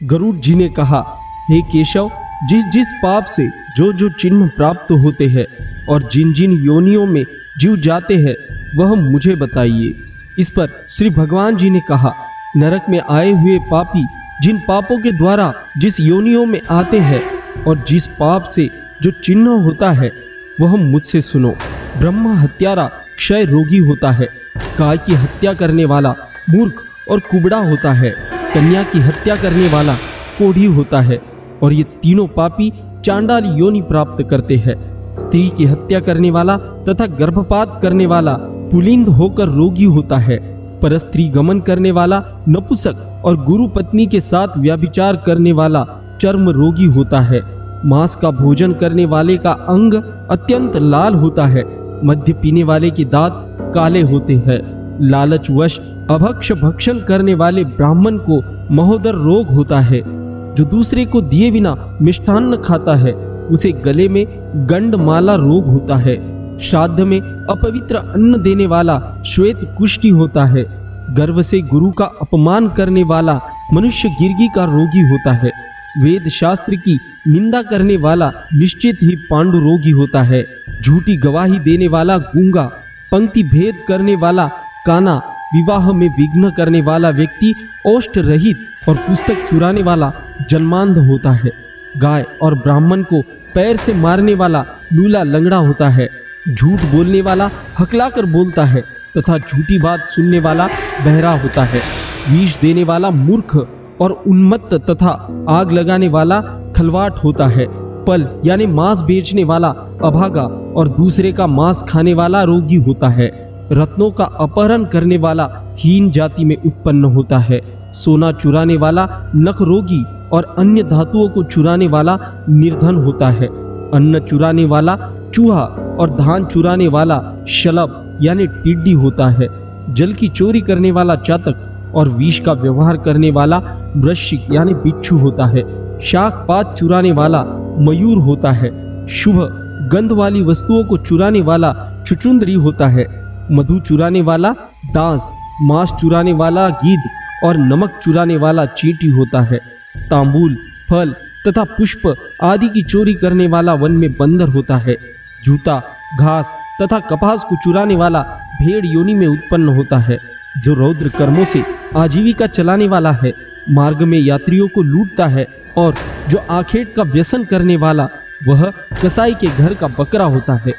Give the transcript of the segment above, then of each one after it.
गरुड़ जी ने कहा, हे केशव, जिस जिस पाप से जो जो चिन्ह प्राप्त होते हैं और जिन जिन योनियों में जीव जाते हैं वह मुझे बताइए। इस पर श्री भगवान जी ने कहा, नरक में आए हुए पापी जिन पापों के द्वारा जिस योनियों में आते हैं और जिस पाप से जो चिन्ह होता है वह मुझसे सुनो। ब्रह्म हत्यारा क्षय रोगी होता है, गाय की हत्या करने वाला मूर्ख और कुबड़ा होता है, कन्या की हत्या करने वाला कोढ़ी होता है और ये तीनों पापी चांडाल योनि प्राप्त करते हैं। स्त्री की हत्या करने वाला तथा गर्भपात करने वाला पुलिंद होकर रोगी होता है, पर स्त्री गमन करने वाला नपुंसक और गुरु पत्नी के साथ व्यभिचार करने वाला चर्म रोगी होता है। मांस का भोजन करने वाले का अंग अत्यंत लाल होता है, मद्य पीने वाले के दांत काले होते हैं। लालचवश अभक्ष भक्षण करने वाले ब्राह्मण को महोदर रोग होता है। जो दूसरे को दिए बिना मिष्ठान्न खाता है उसे गले में गंडमाला रोग होता है। श्राद्ध में अपवित्र अन्न देने वाला श्वेत कुष्ठी होता है। गर्व से गुरु का अपमान करने वाला मनुष्य गिरगी का रोगी होता है। वेद शास्त्र की निंदा करने वाला निश्चित ही पांडु रोगी होता है। झूठी गवाही देने वाला गूंगा, पंक्ति भेद करने वाला काना, विवाह में विघ्न करने वाला व्यक्ति ओष्ठ रहित और पुस्तक चुराने वाला जन्मांध होता है। गाय और ब्राह्मण को पैर से मारने वाला लूला लंगड़ा होता है। झूठ बोलने वाला हकलाकर बोलता है तथा झूठी बात सुनने वाला बहरा होता है। विष देने वाला मूर्ख और उन्मत्त तथा आग लगाने वाला खलवाट होता है। पल यानी मांस बेचने वाला अभागा और दूसरे का मांस खाने वाला रोगी होता है। रत्नों का अपहरण करने वाला हीन जाति में उत्पन्न होता है। सोना चुराने वाला नख रोगी और अन्य धातुओं को चुराने वाला निर्धन होता है। अन्न चुराने वाला चूहा और धान चुराने वाला शलभ यानी टिड्डी होता है। जल की चोरी करने वाला चातक और विष का व्यवहार करने वाला वृश्चिक यानी बिच्छू होता है। शाक पात चुराने वाला मयूर होता है। शुभ गंध वाली वस्तुओं को चुराने वाला चुचुंदरी होता है। मधु चुराने वाला दास, मांस चुराने वाला गिद्ध और नमक चुराने वाला चींटी होता है। तांबूल, फल तथा पुष्प आदि की चोरी करने वाला वन में बंदर होता है। जूता, घास तथा कपास को चुराने वाला भेड़ योनि में उत्पन्न होता है। जो रौद्र कर्मों से आजीविका चलाने वाला है, मार्ग में यात्रियों को लूटता है और जो आखेट का व्यसन करने वाला वह कसाई के घर का बकरा होता है।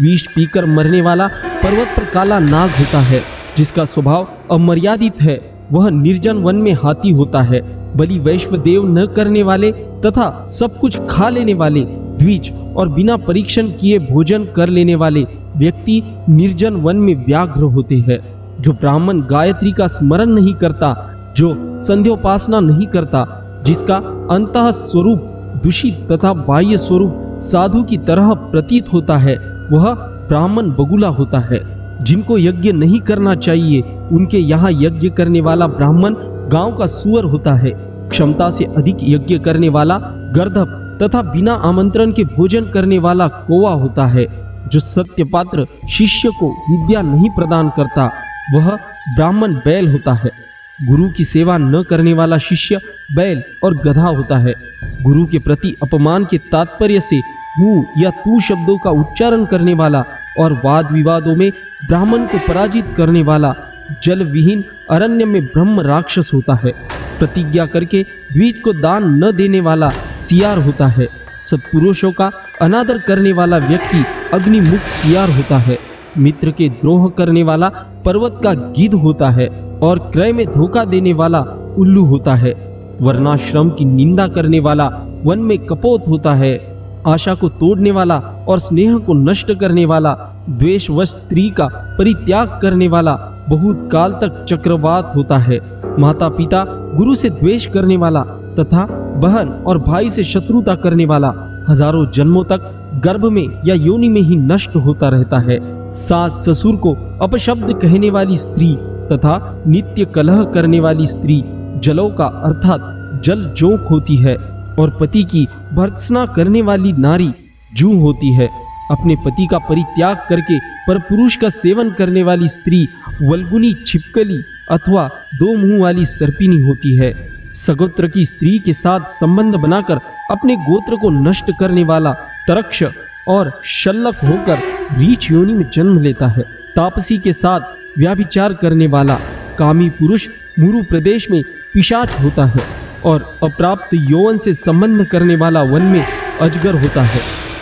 विष पीकर मरने वाला पर्वत पर काला नाग होता है। जिसका स्वभाव अमर्यादित है वह निर्जन वन में हाथी होता है। बलि वैश्वदेव न करने वाले तथा सब कुछ खा लेने वाले, द्विज और बिना परीक्षण किए भोजन कर लेने वाले व्यक्ति निर्जन वन में व्याघ्र होते हैं। जो ब्राह्मण गायत्री का स्मरण नहीं करता, जो संध्योपासना नहीं करता, जिसका अंतः स्वरूप दूषित तथा बाह्य स्वरूप साधु की तरह प्रतीत होता है, वह ब्राह्मण बगुला होता है। जिनको यज्ञ नहीं करना चाहिए उनके यहाँ यज्ञ करने वाला ब्राह्मण गांव का सुअर होता है। क्षमता से अधिक यज्ञ करने वाला गर्दभ तथा बिना आमंत्रण के भोजन करने वाला कौवा होता है। जो सत्य पात्र शिष्य को विद्या नहीं प्रदान करता वह ब्राह्मण बैल होता है। गुरु की सेवा न करने वाला शिष्य बैल और गधा होता है। गुरु के प्रति अपमान के तात्पर्य से हूँ या तू शब्दों का उच्चारण करने वाला और वाद विवादों में ब्राह्मण को पराजित करने वाला जल विहीन अरण्य में ब्रह्म राक्षस होता है। प्रतिज्ञा करके द्विज को दान न देने वाला सियार होता है। सत्पुरुषों का अनादर करने वाला व्यक्ति अग्निमुख सियार होता है। मित्र के द्रोह करने वाला पर्वत का गिद्ध होता है और क्रय में धोखा देने वाला उल्लू होता है। वर्णाश्रम की निंदा करने वाला वन में कपोत होता है। आशा को तोड़ने वाला और स्नेह को नष्ट करने वाला, द्वेषवश स्त्री का परित्याग करने वाला बहुत काल तक चक्रवात होता है। माता पिता गुरु से द्वेष करने वाला तथा बहन और भाई से शत्रुता करने वाला हजारों जन्मों तक गर्भ में या योनि में ही नष्ट होता रहता है। सास ससुर को अपशब्द कहने वाली स्त्री तथा नित्य कलह करने वाली स्त्री जलों का अर्थात जल जोंक होती है और पति की भर्त्सना करने वाली नारी जूं होती है। अपने पति का परित्याग करके परपुरुष का सेवन करने वाली स्त्री वल्गुनी छिपकली अथवा दो मुंह वाली सर्पिनी होती है। सगोत्र की स्त्री के साथ संबंध बनाकर अपने गोत्र को नष्ट करने वाला तरक्ष और शल्लक होकर रीछ योनि में जन्म लेता है। तापसी के साथ व्याभिचार करने वाला कामी पुरुष मुरु प्रदेश में पिशाच होता है और अप्राप्त यौवन से संबंध करने वाला वन में अजगर होता है।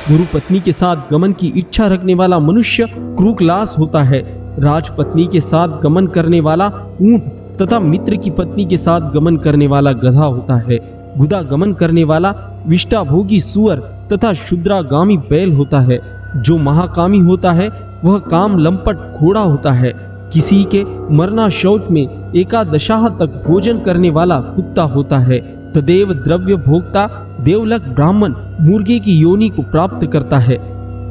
गुरु पत्नी के साथ गमन की इच्छा रखने वाला मनुष्य क्रूकलास होता है। राजपत्नी के साथ गमन करने वाला ऊंट तथा मित्र की पत्नी के साथ गमन करने वाला गधा होता है। गुदा गमन करने वाला विष्टाभोगी सुअर तथा शुद्रागामी बैल होता है। जो महाकामी होता है वह काम लंपट घोड़ा होता है। किसी के मरना शौच में एकादशाह तक भोजन करने वाला कुत्ता होता है। तदेव द्रव्य भोक्ता देवलक ब्राह्मण मुर्गे की योनि को प्राप्त करता है।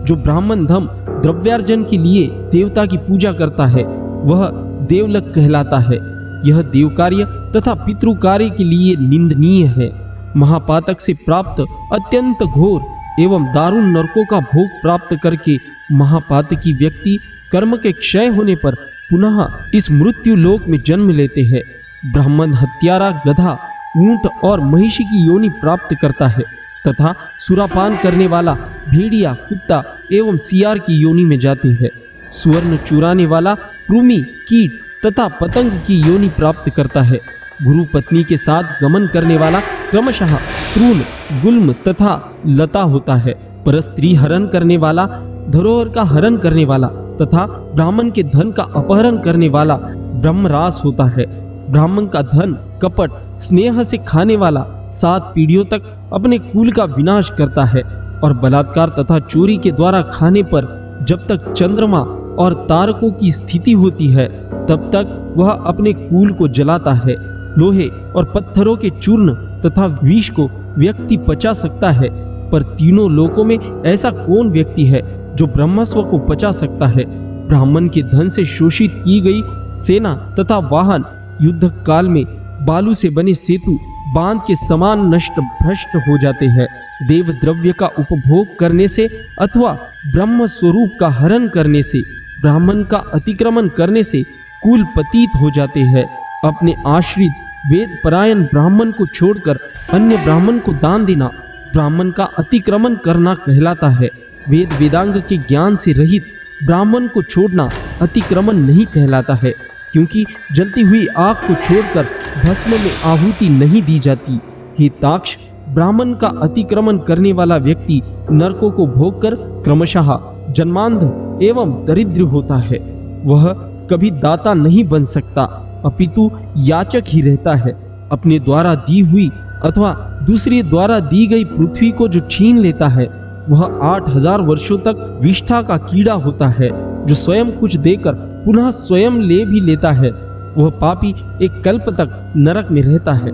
जो ब्राह्मण धम द्रव्यार्जन के लिए देवता की पूजा करता है वह देवलक कहलाता है। यह देवकार्य तथा पितृकार्य के लिए निंदनीय है। महापातक से प्राप्त अत्यंत घोर एवं दारुण नरकों का भोग प्राप्त करके महापातकी व्यक्ति कर्म के क्षय होने पर पुनः इस मृत्यु लोक में जन्म लेते हैं। ब्राह्मण हत्यारा गधा ऊंट और महिषी की योनि प्राप्त करता है तथा सुरापान करने वाला भेड़िया कुत्ता एवं सियार की योनि में जाती है। सुवर्ण चुराने वाला कृमि कीट तथा पतंग की योनि प्राप्त करता है। गुरु पत्नी के साथ गमन करने वाला क्रमशः तृण गुल्म तथा लता होता है। परस्त्री हरण करने वाला धरोहर का हरण करने वाला तथा ब्राह्मण के धन का अपहरण करने वाला ब्रह्मरास होता है। ब्राह्मण का धन कपट स्नेह से खाने वाला 7 पीढ़ियों तक अपने कुल का विनाश करता है और बलात्कार तथा चोरी के द्वारा खाने पर जब तक चंद्रमा और तारकों की स्थिति होती है तब तक वह अपने कुल को जलाता है। लोहे और पत्थरों के चूर्ण तथा विष को व्यक्ति पचा सकता है, पर तीनों लोकों में ऐसा कौन व्यक्ति है जो ब्रह्मस्व को पचा सकता है। ब्राह्मण के धन से शोषित की गई सेना तथा वाहन युद्ध काल में बालू से बने सेतु बांध के समान नष्ट भ्रष्ट हो जाते हैं। देव द्रव्य का उपभोग करने से अथवा ब्रह्म स्वरूप का हरण करने से, ब्राह्मण का अतिक्रमण करने से कुल पतित हो जाते हैं। अपने आश्रित वेद परायण ब्राह्मण को छोड़कर अन्य ब्राह्मण को दान देना ब्राह्मण का अतिक्रमण करना कहलाता है। वेद वेदांग के ज्ञान से रहित ब्राह्मण को छोड़ना अतिक्रमण नहीं कहलाता है, क्योंकि जलती हुई आग को छोड़कर भस्म में आहुति नहीं दी जाती। हे ताक्ष, ब्राह्मण का अतिक्रमण करने वाला व्यक्ति नरकों को भोगकर क्रमशः जन्मांध एवं दरिद्र होता है। वह कभी दाता नहीं बन सकता, अपितु याचक ही रहता है। अपने द्वारा दी हुई अथवा दूसरे द्वारा दी गई पृथ्वी को जो छीन लेता है वह 8000 वर्षों तक विष्ठा का कीड़ा होता है। जो स्वयं कुछ देकर पुनः स्वयं ले भी लेता है वह पापी एक कल्प तक नरक में रहता है।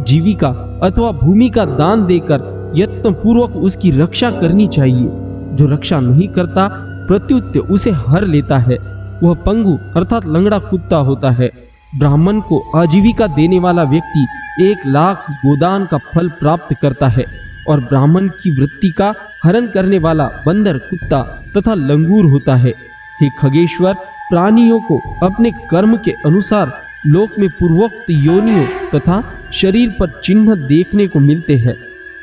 जीविका अथवा भूमि का दान देकर यत्न पूर्वक उसकी रक्षा करनी चाहिए। जो रक्षा नहीं करता प्रत्युत उसे हर लेता है वह पंगु अर्थात लंगड़ा कुत्ता होता है। ब्राह्मण को आजीविका देने वाला व्यक्ति 1 लाख गोदान का फल प्राप्त करता है और ब्राह्मण की वृत्ति का हरण करने वाला बंदर कुत्ता तथा लंगूर होता है। हे खगेश्वर, प्राणियों को अपने कर्म के अनुसार लोक में पूर्वोक्त योनियों तथा शरीर पर चिन्ह देखने को मिलते हैं।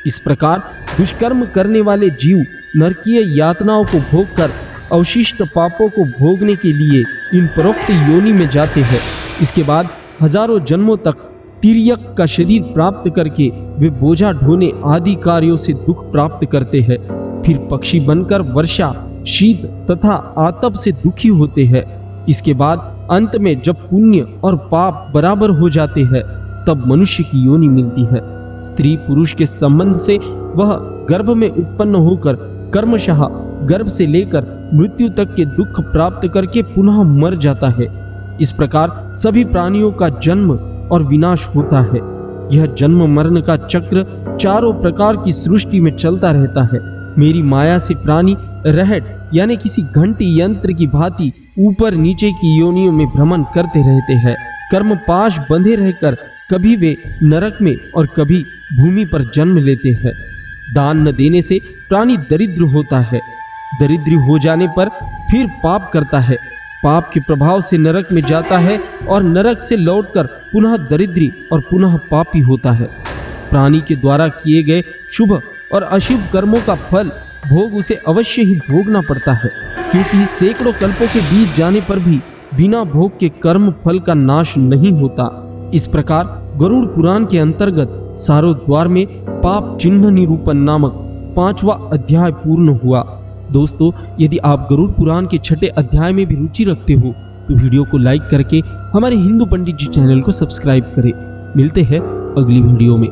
इस प्रकार दुष्कर्म करने वाले जीव नरकीय यातनाओं को भोगकर अवशिष्ट पापों को भोगने के लिए इन परोक्त योनि में जाते हैं। इसके बाद हजारों जन्मों तक तिर्यक का शरीर प्राप्त करके वे बोझा ढोने आदि कार्यों से दुख प्राप्त करते हैं। फिर पक्षी बनकर वर्षा शीत तथा आतप से दुखी होते हैं। इसके बाद अंत में जब पुण्य और पाप बराबर हो जाते हैं तब मनुष्य की योनि मिलती है। स्त्री पुरुष के संबंध से वह गर्भ में उत्पन्न होकर कर्मशः गर्भ से लेकर मृत्यु तक के दुख प्राप्त करके पुनः मर जाता है। इस प्रकार सभी प्राणियों का जन्म और विनाश होता है। यह जन्म मरण का चक्र चारों प्रकार की सृष्टि में चलता रहता है। मेरी माया से प्राणी रहट यानी किसी घंटी यंत्र की भांति ऊपर नीचे की योनियों में भ्रमण करते रहते हैं। कर्म पाश बंधे रहकर कभी वे नरक में और कभी भूमि पर जन्म लेते हैं। दान न देने से प्राणी दरिद्र होता है। दरिद्र हो जाने पर फिर पाप करता है। पाप के प्रभाव से नरक में जाता है और नरक से लौटकर पुनः दरिद्री और पुनः पापी होता है। प्राणी के द्वारा किए गए शुभ और अशुभ कर्मों का फल भोग उसे अवश्य ही भोगना पड़ता है, क्योंकि सैकड़ों कल्पों के बीत जाने पर भी बिना भोग के कर्म फल का नाश नहीं होता। इस प्रकार गरुड़ पुराण के अंतर्गत सारोद्वार में पाप चिन्ह निरूपण नामक 5वां अध्याय पूर्ण हुआ। दोस्तों, यदि आप गरुड़ पुराण के 6ठे अध्याय में भी रुचि रखते हो तो वीडियो को लाइक करके हमारे हिंदू पंडित जी चैनल को सब्सक्राइब करें। मिलते हैं अगली वीडियो में।